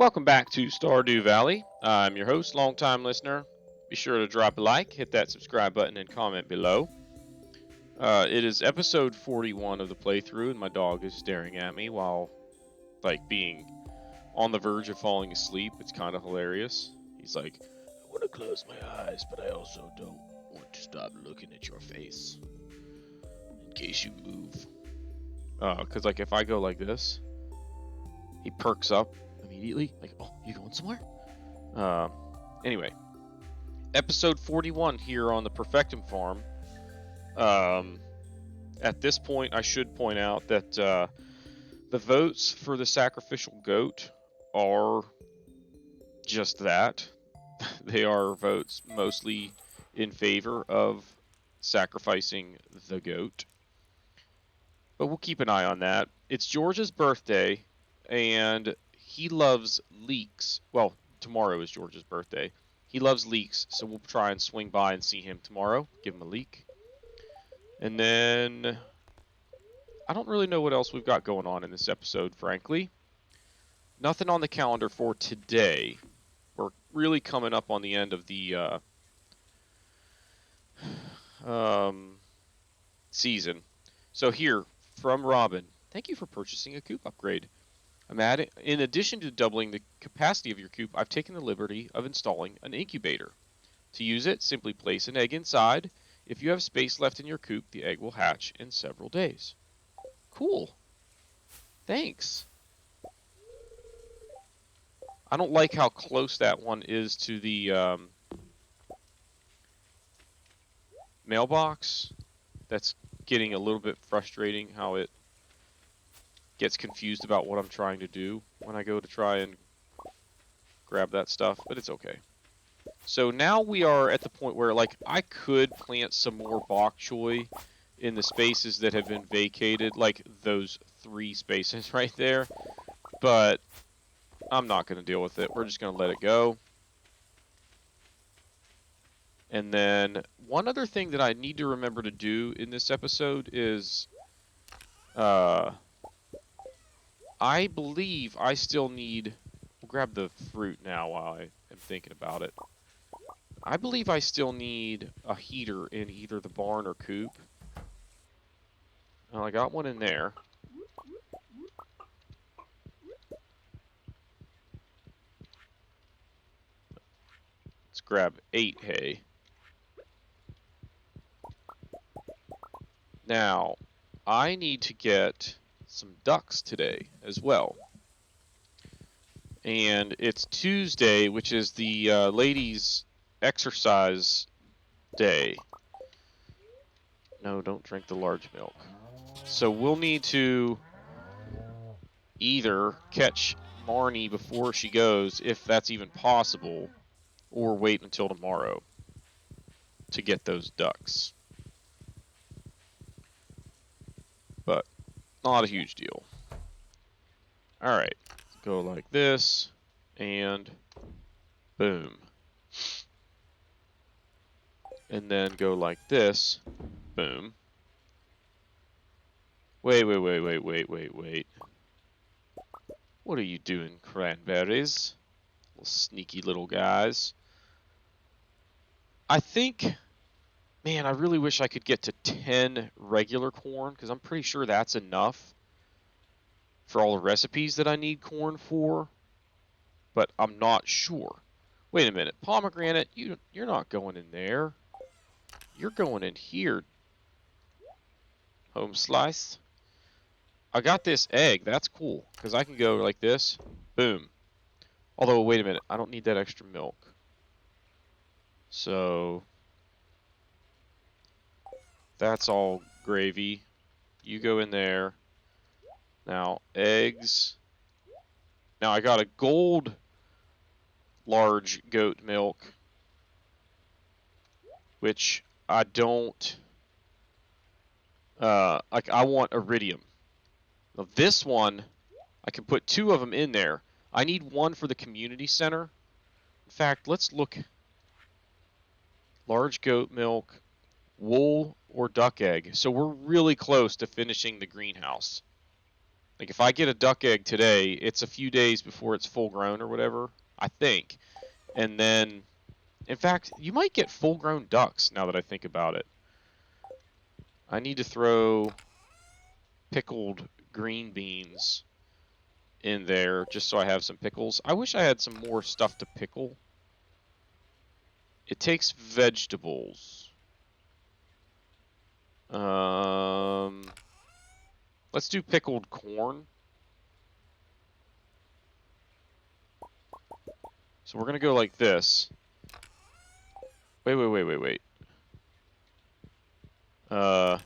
Welcome back to Stardew Valley. I'm your host, longtime listener. Be sure to drop a like, hit that subscribe button, and comment below. It is episode 41 of the playthrough, and my dog is staring at me while, being on the verge of falling asleep. It's kind of hilarious. He's like, I want to close my eyes, but I also don't want to stop looking at your face in case you move. Because, if I go like this, he perks up immediately. Like, oh, you going somewhere? Anyway, episode 41 here on the Perfectum Farm. At this point, I should point out that the votes for the sacrificial goat are just that. They are votes mostly in favor of sacrificing the goat. But we'll keep an eye on that. It's George's birthday, and he loves leeks. Well, tomorrow is George's birthday. He loves leeks, so we'll try and swing by and see him tomorrow. Give him a leek. And then I don't really know what else we've got going on in this episode, frankly. Nothing on the calendar for today. We're really coming up on the end of the season. So here, from Robin, thank you for purchasing a coop upgrade. In addition to doubling the capacity of your coop, I've taken the liberty of installing an incubator. To use it, simply place an egg inside. If you have space left in your coop, the egg will hatch in several days. Cool. Thanks. I don't like how close that one is to the mailbox. That's getting a little bit frustrating how it gets confused about what I'm trying to do when I go to try and grab that stuff, but it's okay. So now we are at the point where, I could plant some more bok choy in the spaces that have been vacated, like those 3 spaces right there, but I'm not going to deal with it. We're just going to let it go. And then one other thing that I need to remember to do in this episode is I believe I still need... We'll grab the fruit now while I am thinking about it. I believe I still need a heater in either the barn or coop. Well, I got one in there. Let's grab 8 hay. Now, I need to get some ducks today as well. And it's Tuesday, which is the ladies' exercise day. No, don't drink the large milk. So we'll need to either catch Marnie before she goes, if that's even possible, or wait until tomorrow to get those ducks. But not a huge deal. Alright, go like this, and boom. And then go like this, boom. Wait. What are you doing, cranberries? Little sneaky little guys. I think... Man, I really wish I could get to 10 regular corn, because I'm pretty sure that's enough for all the recipes that I need corn for. But I'm not sure. Wait a minute. Pomegranate, you're not going in there. You're going in here. Home slice. I got this egg. That's cool, because I can go like this. Boom. Although, wait a minute. I don't need that extra milk. So... That's all gravy. You go in there. Now, eggs. Now, I got a gold large goat milk, which I don't... I want iridium. Now, this one, I can put 2 of them in there. I need 1 for the community center. In fact, let's look. Large goat milk, wool, or duck egg. So we're really close to finishing the greenhouse. Like, if I get a duck egg today, it's a few days before it's full grown or whatever, I think. And then, in fact, you might get full grown ducks now that I think about it. I need to throw pickled green beans in there just so I have some pickles. I wish I had some more stuff to pickle. It takes vegetables. Let's do pickled corn. So we're gonna go like this. Wait. I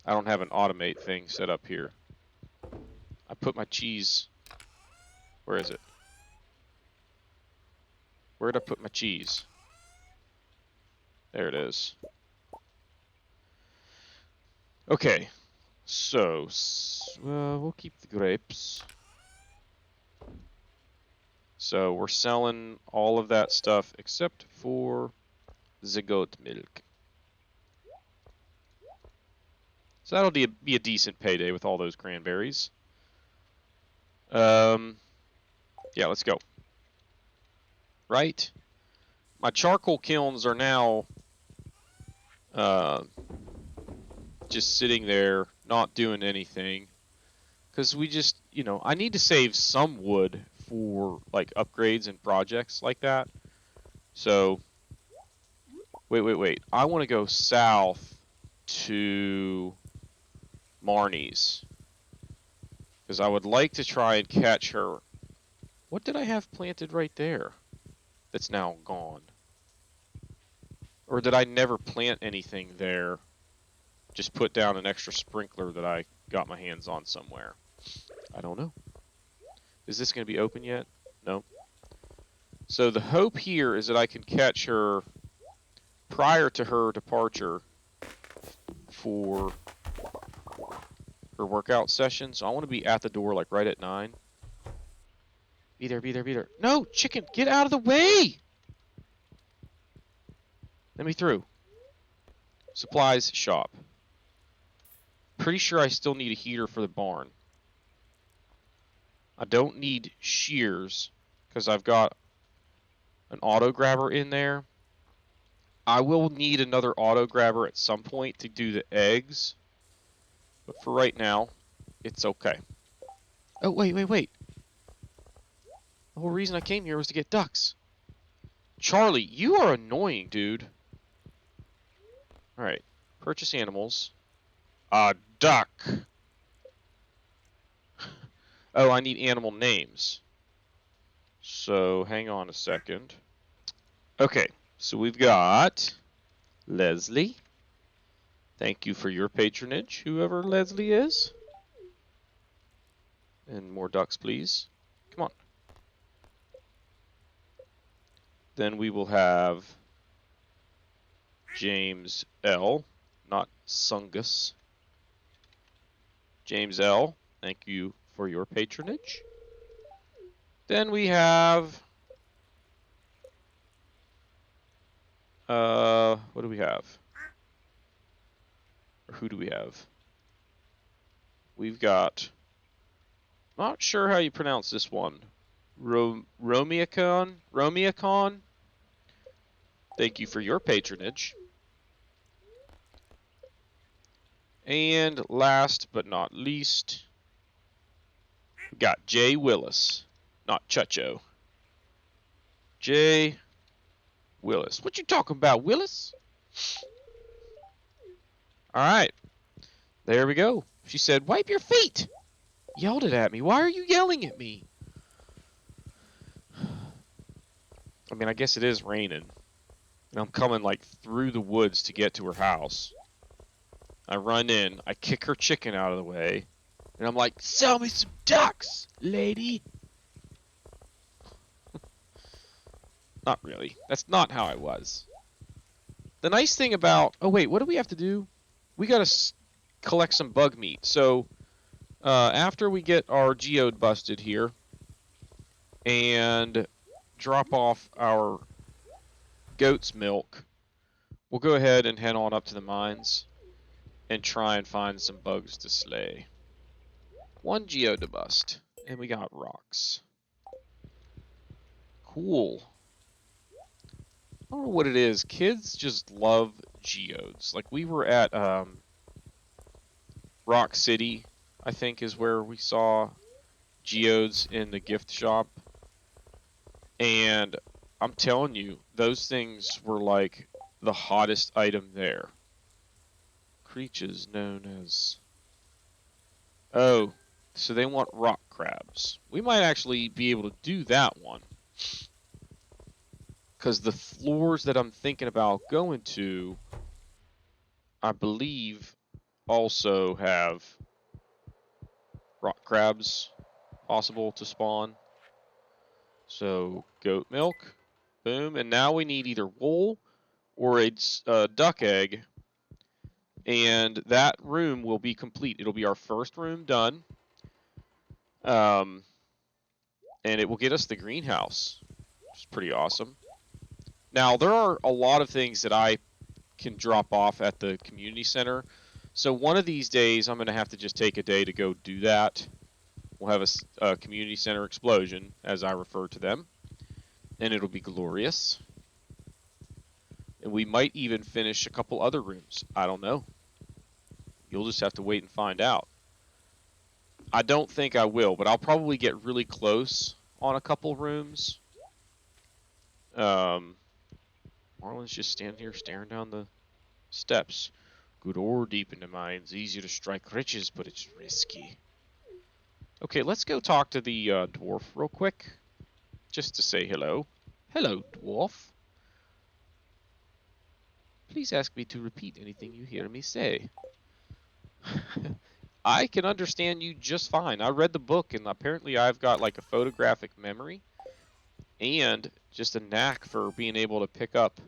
don't have an automate thing set up here. I put my cheese. Where is it? Where'd I put my cheese? There it is. Okay, so we'll keep the grapes. So we're selling all of that stuff except for the goat milk. So that'll be a decent payday with all those cranberries. Yeah, let's go. Right? My charcoal kilns are now just sitting there, not doing anything. Because we just, you know, I need to save some wood for, like, upgrades and projects like that. So, wait. I want to go south to Marnie's. Because I would like to try and catch her. What did I have planted right there that's now gone? Or did I never plant anything there? Just put down an extra sprinkler that I got my hands on somewhere. I don't know. Is this going to be open yet? No. So the hope here is that I can catch her prior to her departure for her workout session. So I want to be at the door like right at 9. Be there. No, chicken, get out of the way! Let me through. Supplies shop. Pretty sure I still need a heater for the barn. I don't need shears because I've got an auto grabber in there. I will need another auto grabber at some point to do the eggs. But for right now, it's okay. Oh, wait. The whole reason I came here was to get ducks. Charlie, you are annoying, dude. Alright. Purchase animals. A duck. Oh, I need animal names. So, hang on a second. Okay, so we've got Leslie. Thank you for your patronage, whoever Leslie is. And more ducks, please. Come on. Then we will have James L., not Sungus. James L., thank you for your patronage. Then we have... what do we have? Or who do we have? We've got... Not sure how you pronounce this one. Romiacon? Thank you for your patronage. And last but not least, we got Jay Willis, not Chucho. Jay Willis. What you talking about, Willis? All right. There we go. She said, wipe your feet. Yelled it at me. Why are you yelling at me? I mean, I guess it is raining. And I'm coming, like, through the woods to get to her house. I run in. I kick her chicken out of the way. And I'm like, sell me some ducks, lady. Not really. That's not how I was. The nice thing about... Oh, wait. What do we have to do? We got to collect some bug meat. So, after we get our geode busted here and drop off our goat's milk, we'll go ahead and head on up to the mines and try and find some bugs to slay. One geode to bust. And we got rocks. Cool. I don't know what it is. Kids just love geodes. Like, we were at Rock City, I think, is where we saw geodes in the gift shop. And I'm telling you, those things were like the hottest item there. Creatures known as... Oh, so they want rock crabs. We might actually be able to do that one. Because the floors that I'm thinking about going to, I believe, also have rock crabs possible to spawn. So, goat milk. Boom. And now we need either wool or a duck egg. And that room will be complete. It'll be our first room done. And it will get us the greenhouse, which is pretty awesome. Now, there are a lot of things that I can drop off at the community center. So one of these days, I'm going to have to just take a day to go do that. We'll have a community center explosion, as I refer to them. And it'll be glorious. And we might even finish a couple other rooms. I don't know. You'll just have to wait and find out. I don't think I will, but I'll probably get really close on a couple rooms. Marlon's just standing here staring down the steps. Good ore deep in the mines. Easy to strike riches, but it's risky. Okay, let's go talk to the dwarf real quick. Just to say hello. Hello, dwarf. Please ask me to repeat anything you hear me say. I can understand you just fine. I read the book, and apparently I've got like a photographic memory and just a knack for being able to pick up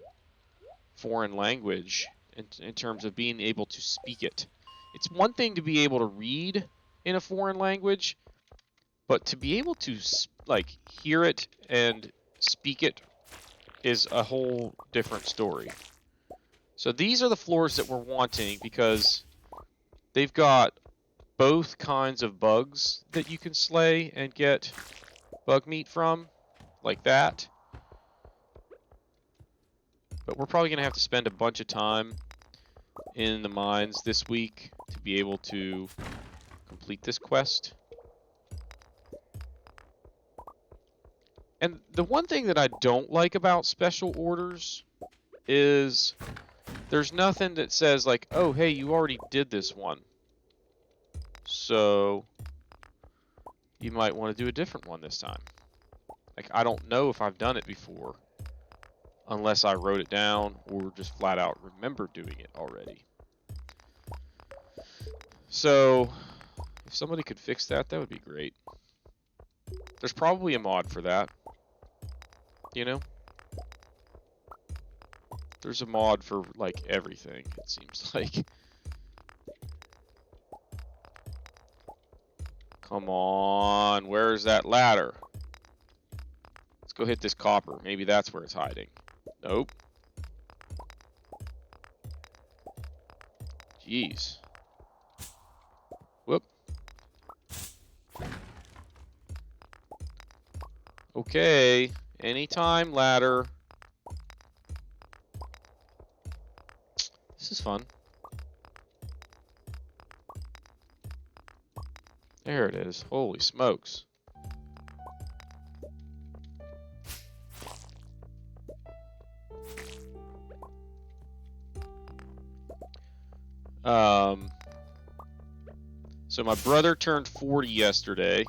foreign language in terms of being able to speak it. It's one thing to be able to read in a foreign language, but to be able to like hear it and speak it is a whole different story. So these are the floors that we're wanting because they've got both kinds of bugs that you can slay and get bug meat from, like that. But we're probably going to have to spend a bunch of time in the mines this week to be able to complete this quest. And the one thing that I don't like about special orders is there's nothing that says like, oh, hey, you already did this one. So you might want to do a different one this time. Like, I don't know if I've done it before unless I wrote it down or just flat out remember doing it already. So if somebody could fix that, that would be great. There's probably a mod for that. You know? There's a mod for, like, everything, it seems like. Come on, where's that ladder? Let's go hit this copper. Maybe that's where it's hiding. Nope. Jeez. Whoop. Okay, anytime ladder. This is fun. There it is. Holy smokes. So my brother turned 40 yesterday.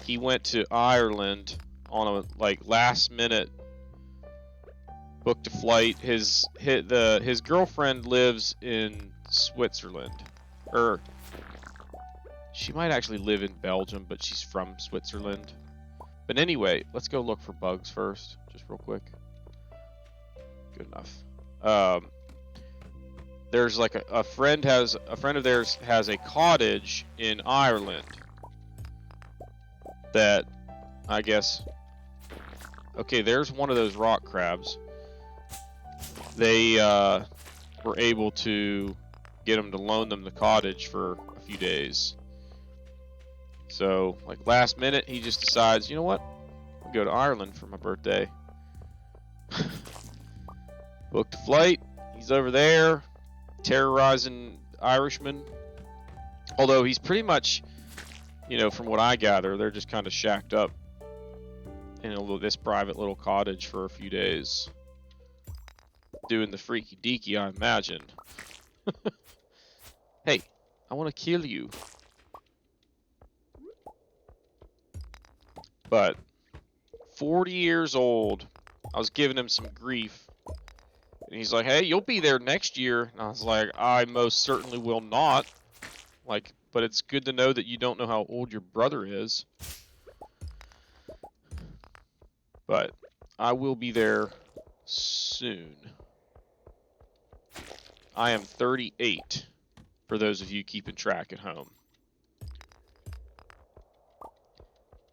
He went to Ireland on a last minute booked a flight. His girlfriend lives in Switzerland. She might actually live in Belgium, but she's from Switzerland. But anyway, let's go look for bugs first, just real quick. Good enough. There's like a friend of theirs has a cottage in Ireland that I guess. Okay, there's one of those rock crabs. They were able to get them to loan them the cottage for a few days. So, like last minute, he just decides, you know what? I'll go to Ireland for my birthday. Booked a flight. He's over there, terrorizing Irishmen. Although he's pretty much, you know, from what I gather, they're just kind of shacked up in this private little cottage for a few days. Doing the freaky deaky, I imagine. Hey, I want to kill you. But 40 years old, I was giving him some grief. And he's like, hey, you'll be there next year. And I was like, I most certainly will not. Like, but it's good to know that you don't know how old your brother is. But I will be there soon. I am 38, for those of you keeping track at home.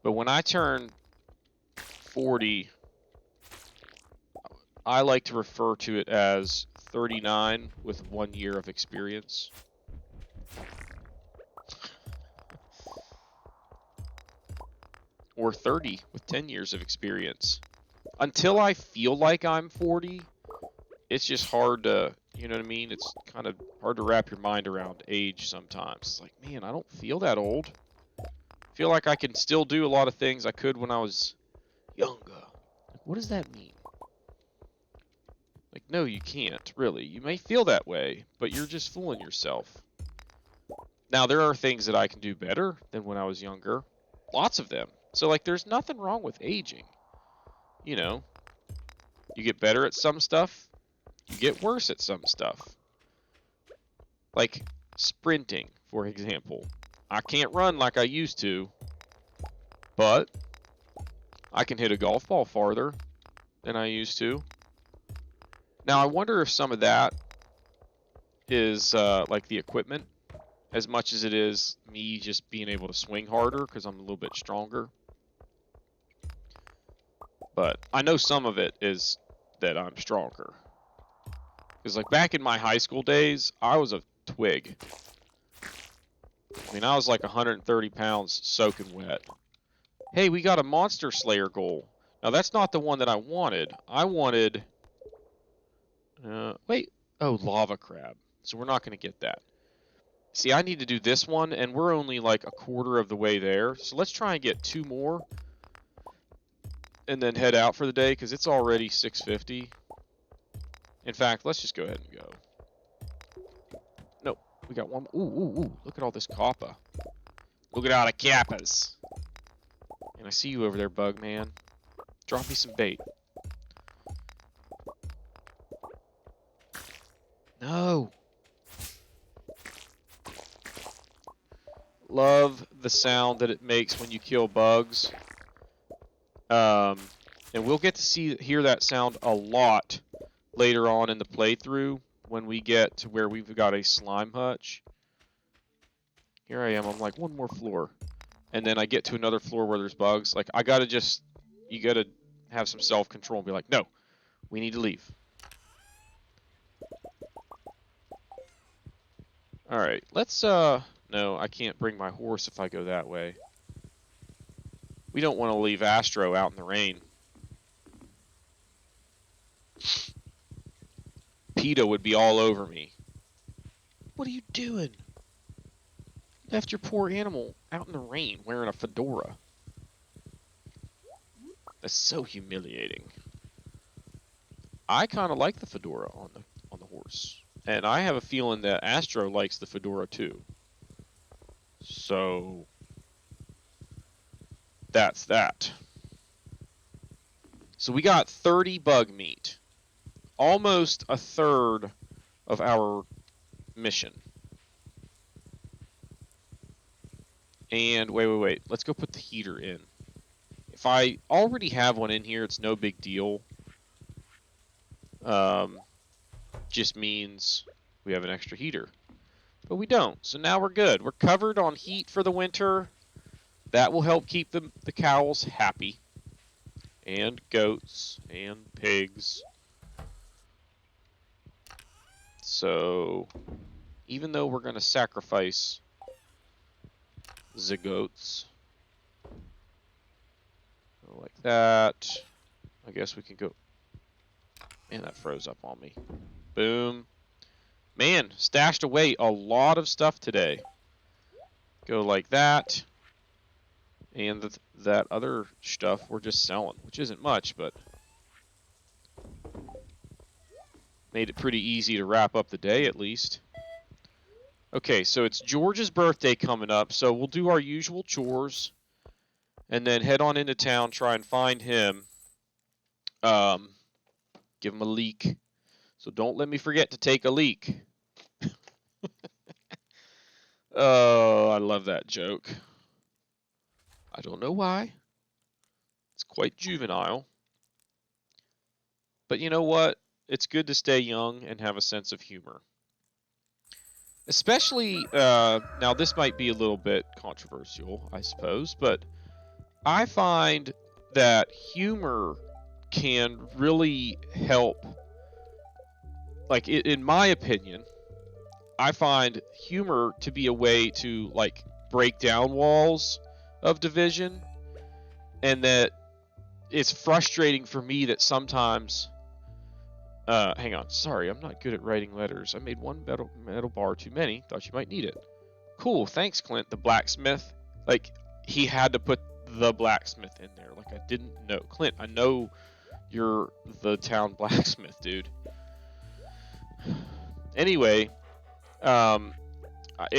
But when I turn 40, I like to refer to it as 39 with 1 year of experience. Or 30 with 10 years of experience. Until I feel like I'm 40, it's just hard to, you know what I mean? It's kind of hard to wrap your mind around age sometimes. It's like, man, I don't feel that old. I feel like I can still do a lot of things I could when I was younger. Like, what does that mean? Like, no, you can't, really. You may feel that way, but you're just fooling yourself. Now, there are things that I can do better than when I was younger. Lots of them. So, like, there's nothing wrong with aging. You know, you get better at some stuff, you get worse at some stuff. Like sprinting, for example. I can't run like I used to, but I can hit a golf ball farther than I used to. Now, I wonder if some of that is like the equipment, as much as it is me just being able to swing harder because I'm a little bit stronger. But I know some of it is that I'm stronger. Because like back in my high school days, I was a twig. I mean, I was like 130 pounds soaking wet. Hey, we got a monster slayer goal. Now, that's not the one that I wanted. I wanted... wait. Oh, lava crab. So we're not going to get that. See, I need to do this one, and we're only like a quarter of the way there. So let's try and get 2 more. And then head out for the day, because it's already 6:50. In fact, let's just go ahead and go. Nope. We got one. Ooh. Look at all this copper. Look at all the kappas. And I see you over there, bug man. Drop me some bait. No. Love the sound that it makes when you kill bugs. And we'll get to hear that sound a lot later on in the playthrough when we get to where we've got a slime hutch. Here I am. I'm like, one more floor. And then I get to another floor where there's bugs. Like, you gotta have some self-control and be like, no, we need to leave. Alright, let's, no, I can't bring my horse if I go that way. We don't want to leave Astro out in the rain. PETA would be all over me. What are you doing? You left your poor animal out in the rain wearing a fedora. That's so humiliating. I kind of like the fedora on the horse. And I have a feeling that Astro likes the fedora too. So that's that. So we got 30 bug meat. Almost a third of our mission. And wait. Let's go put the heater in. If I already have one in here, it's no big deal. Just means we have an extra heater. But we don't, so now we're good. We're covered on heat for the winter. That will help keep the cows happy. And goats and pigs. So, even though we're going to sacrifice the goats. Go like that. I guess we can go. Man, that froze up on me. Boom. Man, stashed away a lot of stuff today. Go like that. And that other stuff we're just selling, which isn't much, but made it pretty easy to wrap up the day at least. Okay, so it's George's birthday coming up, so we'll do our usual chores and then head on into town, try and find him. Give him a leek. So don't let me forget to take a leek. Oh, I love that joke. I don't know why. It's quite juvenile. But you know what? It's good to stay young and have a sense of humor. Especially, now this might be a little bit controversial, I suppose, but I find that humor can really help. Like, in my opinion, I find humor to be a way to, like, break down walls of division, and that it's frustrating for me that sometimes... hang on. Sorry, I'm not good at writing letters. I made one metal bar too many. Thought you might need it. Cool, thanks, Clint. The blacksmith. Like, he had to put the blacksmith in there. Like, I didn't know. Clint, I know you're the town blacksmith, dude. Anyway,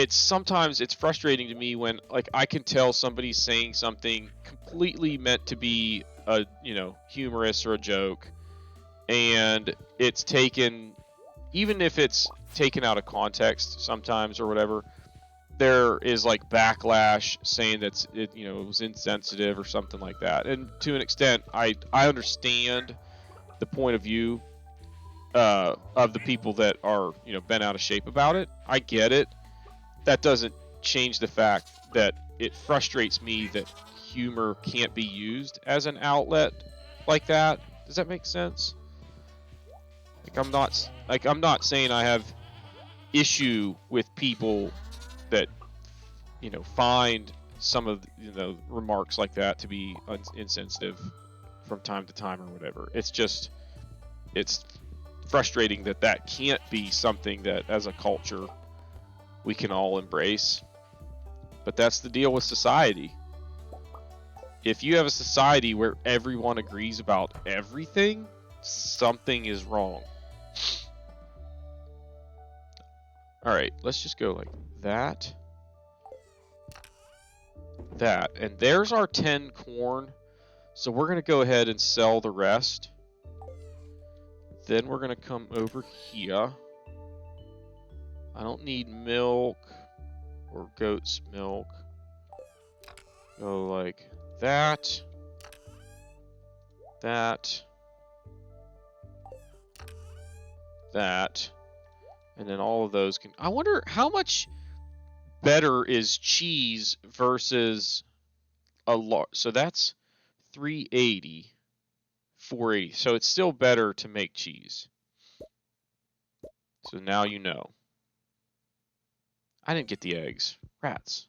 sometimes it's frustrating to me when, like, I can tell somebody's saying something completely meant to be a, humorous or a joke, and it's taken, even if it's taken out of context sometimes or whatever, there is like backlash saying it was insensitive or something like that. And to an extent, I understand the point of view of the people that are bent out of shape about it. I get it. That doesn't change the fact that it frustrates me that humor can't be used as an outlet like that. Does that make sense? I'm not saying I have issue with people that find some of the remarks like that to be insensitive from time to time or whatever. It's frustrating that can't be something that as a culture we can all embrace. But that's the deal with society. If you have a society where everyone agrees about everything, something is wrong. Alright, let's just go like that. That. And there's our 10 corn. So we're going to go ahead and sell the rest. Then we're going to come over here. I don't need milk or goat's milk. Go like that. That. That. And then all of those can... I wonder how much better is cheese versus a lot. So that's 380, 480. So it's still better to make cheese. So now you know. I didn't get the eggs. Rats.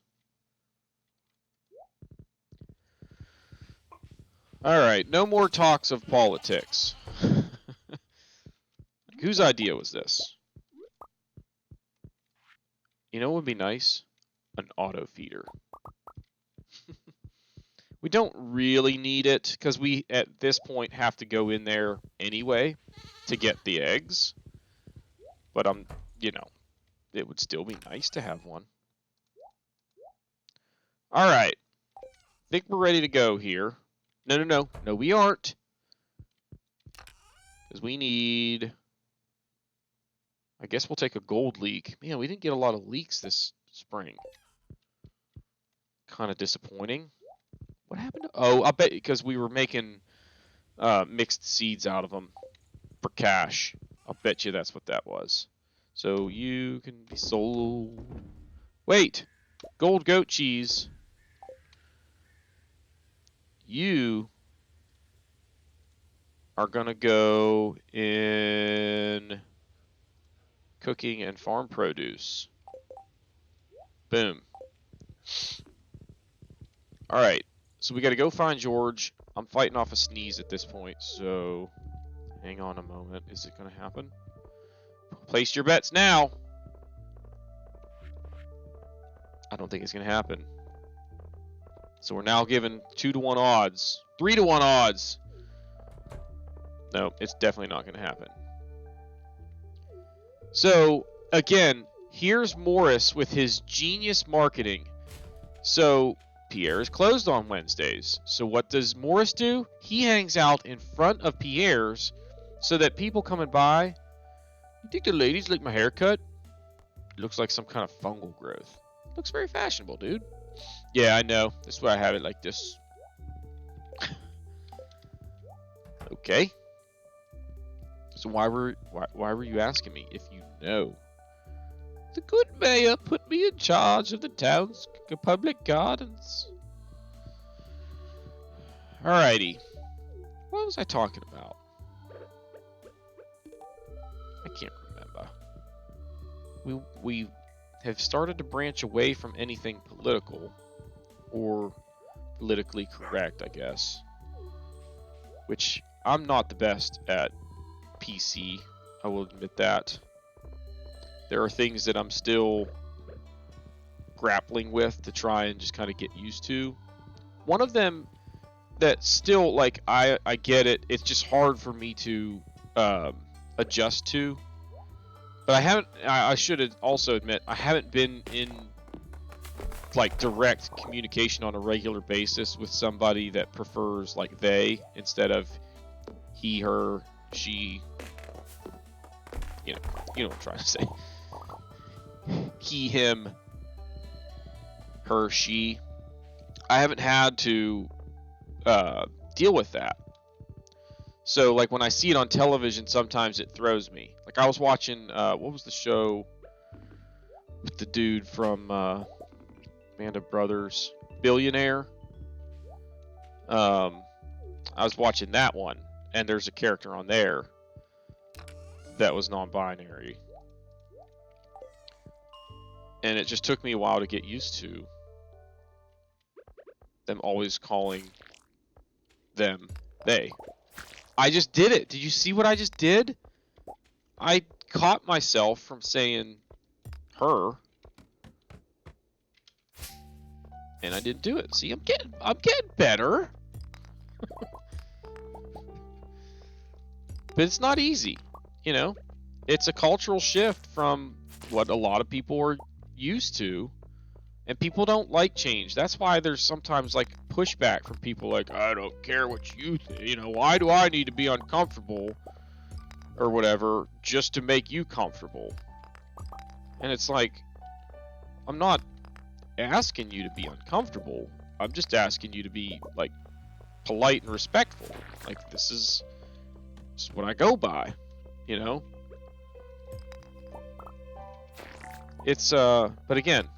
Alright, no more talks of politics. Whose idea was this? You know what would be nice? An auto feeder. We don't really need it because we at this point have to go in there anyway to get the eggs. But it would still be nice to have one. Alright. Think we're ready to go here. No, we aren't. Because we need... I guess we'll take a gold leek. Man, we didn't get a lot of leeks this spring. Kind of disappointing. What happened to... Oh, I bet because we were making mixed seeds out of them for cash. I'll bet you that's what that was. So you can be sold. Wait! Gold goat cheese. You are going to go in cooking and farm produce. Boom. Alright, so we gotta go find George. I'm fighting off a sneeze at this point, so hang on a moment. Is it gonna happen? Place your bets now! I don't think it's gonna happen. So we're now given 2-to-1 odds. 3-to-1 odds! No, it's definitely not gonna happen. So, again, here's Morris with his genius marketing. So, Pierre is closed on Wednesdays. So what does Morris do? He hangs out in front of Pierre's so that people coming by, you think the ladies like my haircut? It looks like some kind of fungal growth. Looks very fashionable, dude. Yeah, I know. That's why I have it like this. Okay. So why were you asking me if you know? The good mayor put me in charge of the town's public gardens. Alrighty. What was I talking about? I can't remember. We have started to branch away from anything political or politically correct, I guess. Which I'm not the best at PC, I will admit that. There are things that I'm still grappling with to try and just kind of get used to. One of them that still, like, I get it. It's just hard for me to adjust to. But I should also admit, I haven't been in, like, direct communication on a regular basis with somebody that prefers, like, they instead of he, her, she. You know what I'm trying to say. He, him, her, she. I haven't had to deal with that. So, like, when I see it on television, sometimes it throws me. Like, I was watching, what was the show with the dude from Band of Brothers? Billionaire? I was watching that one, and there's a character on there that was non-binary. And it just took me a while to get used to them always calling them they. I just did it. Did you see what I just did? I caught myself from saying her, and I didn't do it. See, I'm getting better. But it's not easy, you know. It's a cultural shift from what a lot of people are used to, and people don't like change. That's why there's sometimes like pushback from people like, I don't care what you think, you know, why do I need to be uncomfortable or whatever just to make you comfortable? And it's like, I'm not asking you to be uncomfortable. I'm just asking you to be like polite and respectful. Like, this is what I go by, you know. It's but again,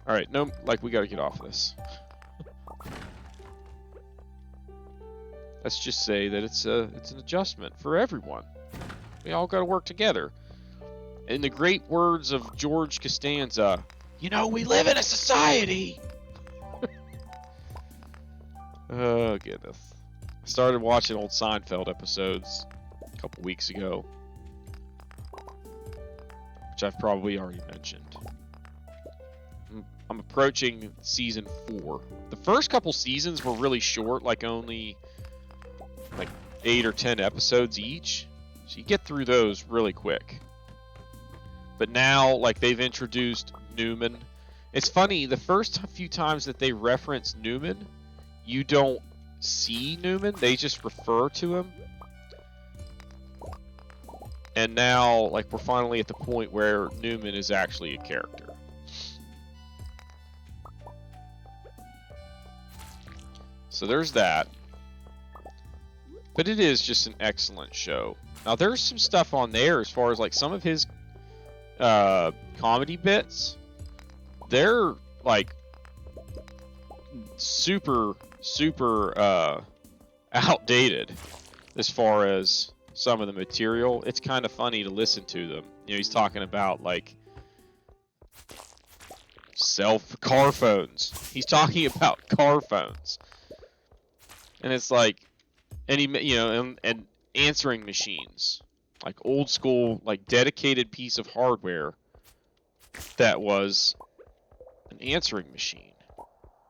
all right, no, like, we got to get off this. Let's just say that it's an adjustment for everyone. We all got to work together. In the great words of George Costanza, you know, we live in a society. Oh goodness. I started watching old Seinfeld episodes a couple weeks ago, which I've probably already mentioned. I'm approaching season 4. The first couple seasons were really short, like only like 8 or 10 episodes each. So you get through those really quick. But now, like, they've introduced Newman. It's funny, the first few times that they reference Newman, you don't see Newman, they just refer to him. And now, like, we're finally at the point where Newman is actually a character. So there's that. But it is just an excellent show. Now, there's some stuff on there as far as, like, some of his comedy bits. They're, like, super outdated as far as some of the material. It's kind of funny to listen to them. You know, he's talking about, like, car phones. He's talking about car phones. And it's like, and and answering machines. Like old school, like dedicated piece of hardware that was an answering machine.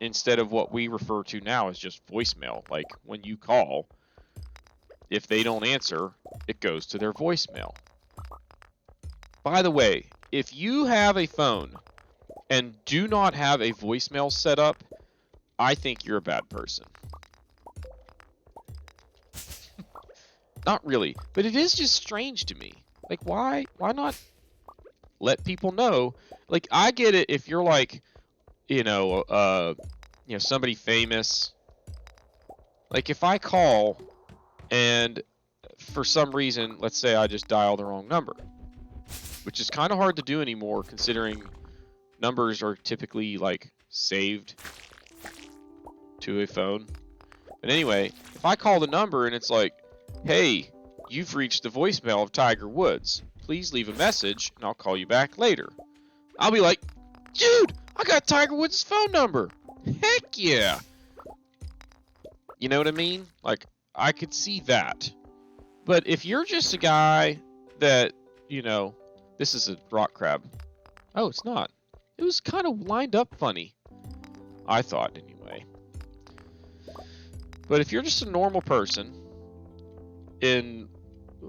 Instead of what we refer to now as just voicemail. Like when you call, if they don't answer, it goes to their voicemail. By the way, if you have a phone and do not have a voicemail set up, I think you're a bad person. Not really, but it is just strange to me. Like, why not let people know? Like, I get it if you're like, somebody famous. Like, if I call and for some reason, let's say I just dial the wrong number, which is kind of hard to do anymore considering numbers are typically like saved to a phone. But anyway, if I call the number and it's like, hey, you've reached the voicemail of Tiger Woods. Please leave a message and I'll call you back later. I'll be like, dude, I got Tiger Woods' phone number. Heck yeah. You know what I mean? Like, I could see that. But if you're just a guy that, this is a rock crab. Oh, it's not. It was kind of lined up funny. I thought, anyway. But if you're just a normal person, in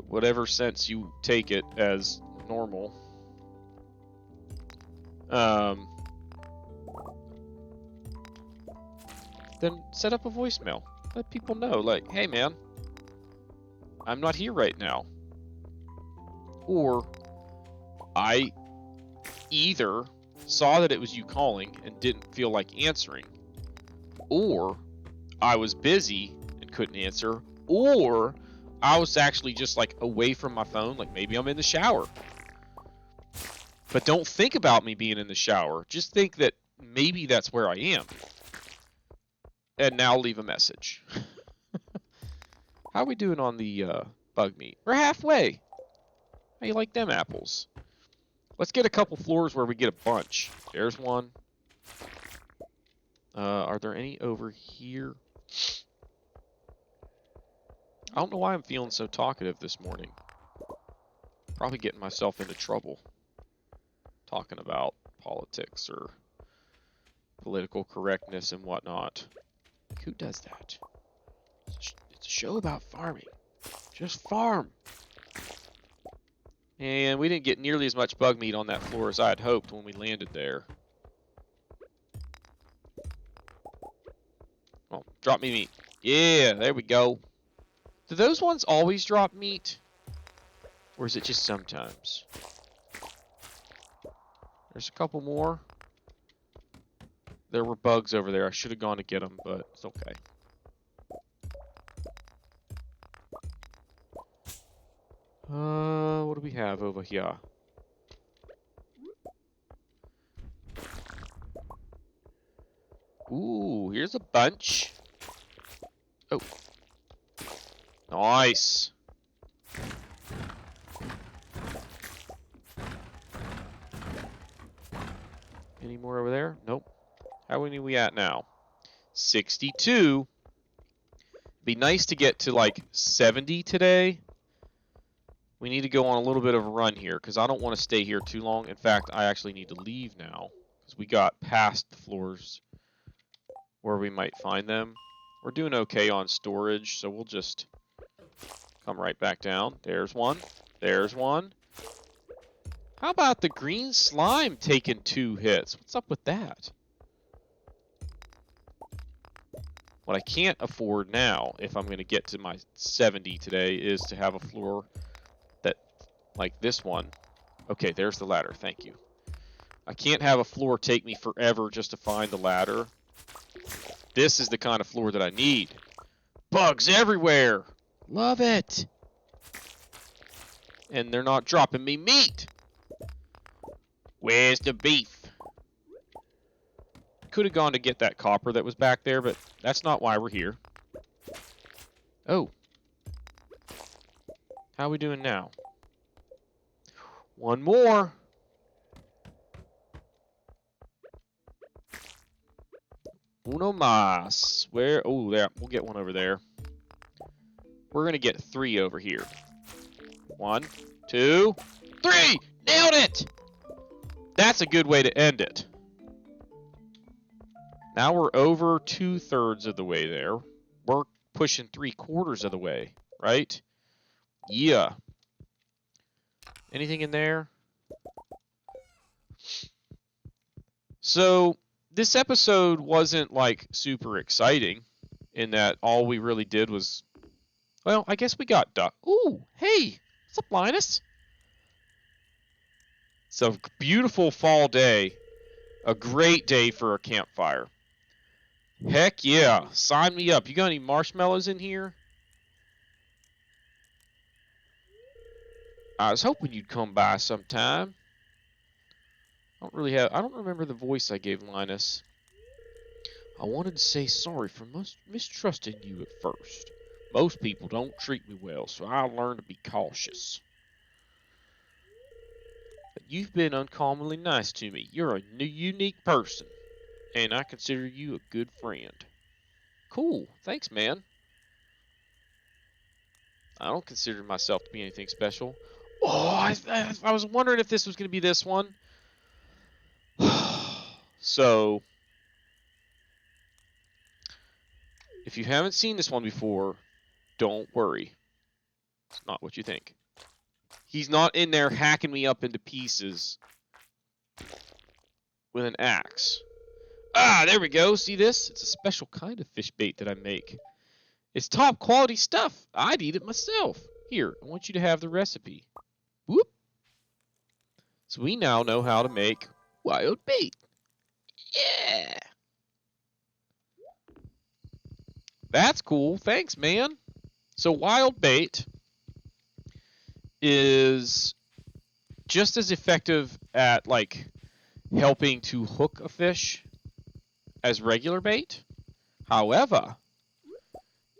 whatever sense you take it as normal, then set up a voicemail. Let people know, like, hey man, I'm not here right now. Or I either saw that it was you calling and didn't feel like answering, or I was busy and couldn't answer, or I was actually just like away from my phone, like maybe I'm in the shower. But don't think about me being in the shower. Just think that maybe that's where I am. And now leave a message. How are we doing on the bug meat? We're halfway. How you like them apples? Let's get a couple floors where we get a bunch. There's one. Are there any over here? I don't know why I'm feeling so talkative this morning. Probably getting myself into trouble. Talking about politics or political correctness and whatnot. Like, who does that? It's a show about farming. Just farm. And we didn't get nearly as much bug meat on that floor as I had hoped when we landed there. Oh, drop me meat. Yeah, there we go. Do those ones always drop meat? Or is it just sometimes? There's a couple more. There were bugs over there. I should have gone to get them, but it's okay. What do we have over here? Ooh, here's a bunch. Oh. Nice. Any more over there? Nope. How many are we at now? 62. Be nice to get to like 70 today. We need to go on a little bit of a run here because I don't want to stay here too long. In fact, I actually need to leave now because we got past the floors where we might find them. We're doing okay on storage, so we'll just come right back down. There's one. There's one. How about the green slime taking 2 hits? What's up with that? What I can't afford now, if I'm going to get to my 70 today, is to have a floor that, like this one. Okay, there's the ladder. Thank you. I can't have a floor take me forever just to find the ladder. This is the kind of floor that I need. Bugs everywhere. Love it. And they're not dropping me meat. Where's the beef? Could have gone to get that copper that was back there, but that's not why we're here. Oh. How are we doing now? One more. Uno más. Where? Oh, there. We'll get one over there. We're gonna get 3 over here. 1, 2, 3! Nailed it! That's a good way to end it. Now we're over 2/3 of the way there. We're pushing 3/4 of the way, right? Yeah. Anything in there? So, this episode wasn't like super exciting in that all we really did was, well, I guess we got duck. Ooh, hey, what's up, Linus? It's a beautiful fall day. A great day for a campfire. Heck yeah, sign me up. You got any marshmallows in here? I was hoping you'd come by sometime. I don't remember the voice I gave Linus. I wanted to say sorry for mistrusting you at first. Most people don't treat me well, so I learned to be cautious. But you've been uncommonly nice to me. You're a unique person, and I consider you a good friend. Cool, thanks, man. I don't consider myself to be anything special. Oh, I was wondering if this was going to be this one. So, if you haven't seen this one before, don't worry. It's not what you think. He's not in there hacking me up into pieces with an axe. Ah, there we go. See this? It's a special kind of fish bait that I make. It's top quality stuff. I'd eat it myself. Here, I want you to have the recipe. Whoop. So we now know how to make wild bait. Yeah. That's cool. Thanks, man. So wild bait is just as effective at like helping to hook a fish as regular bait. However,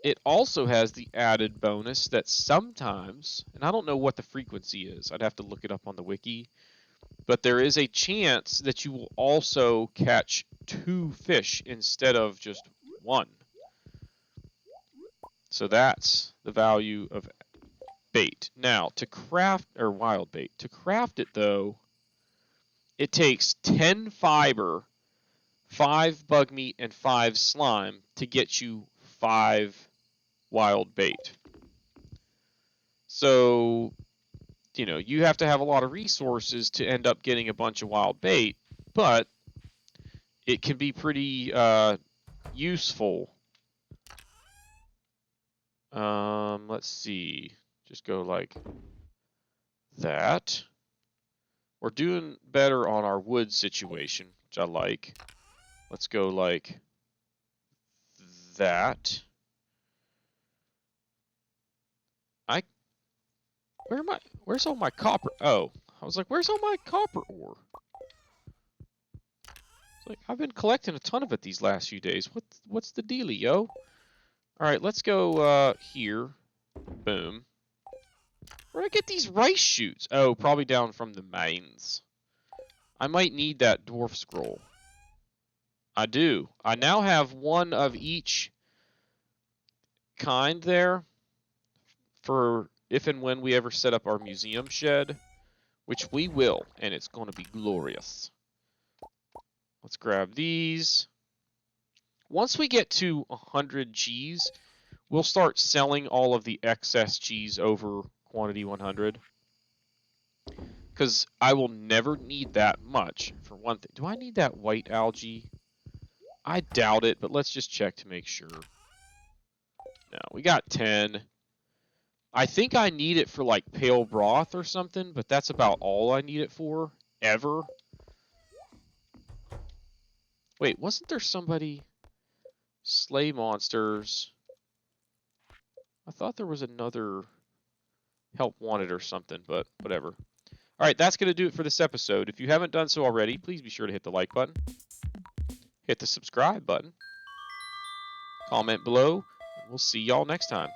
it also has the added bonus that sometimes, and I don't know what the frequency is, I'd have to look it up on the wiki, but there is a chance that you will also catch 2 fish instead of just 1. So that's the value of bait. Now, to craft, or wild bait, to craft it though, it takes 10 fiber, 5 bug meat, and 5 slime to get you 5 wild bait. So, you know, you have to have a lot of resources to end up getting a bunch of wild bait, but it can be pretty useful. Let's see. Just go like that. We're doing better on our wood situation, which I like. Let's go like that. Where's all my copper? Oh, I was like, where's all my copper ore? It's like, I've been collecting a ton of it these last few days. What's the dealie, yo? All right, let's go here. Boom. Where do I get these rice shoots? Oh, probably down from the mines. I might need that dwarf scroll. I do. I now have 1 of each kind there for if and when we ever set up our museum shed, which we will, and it's going to be glorious. Let's grab these. Once we get to 100 Gs, we'll start selling all of the excess Gs over quantity 100. Because I will never need that much, for one thing. Do I need that white algae? I doubt it, but let's just check to make sure. No, we got 10. I think I need it for like pale broth or something, but that's about all I need it for, ever. Wait, wasn't there somebody... Slay monsters. I thought there was another help wanted or something, but whatever. Alright, that's going to do it for this episode. If you haven't done so already, please be sure to hit the like button. Hit the subscribe button. Comment below. And we'll see y'all next time.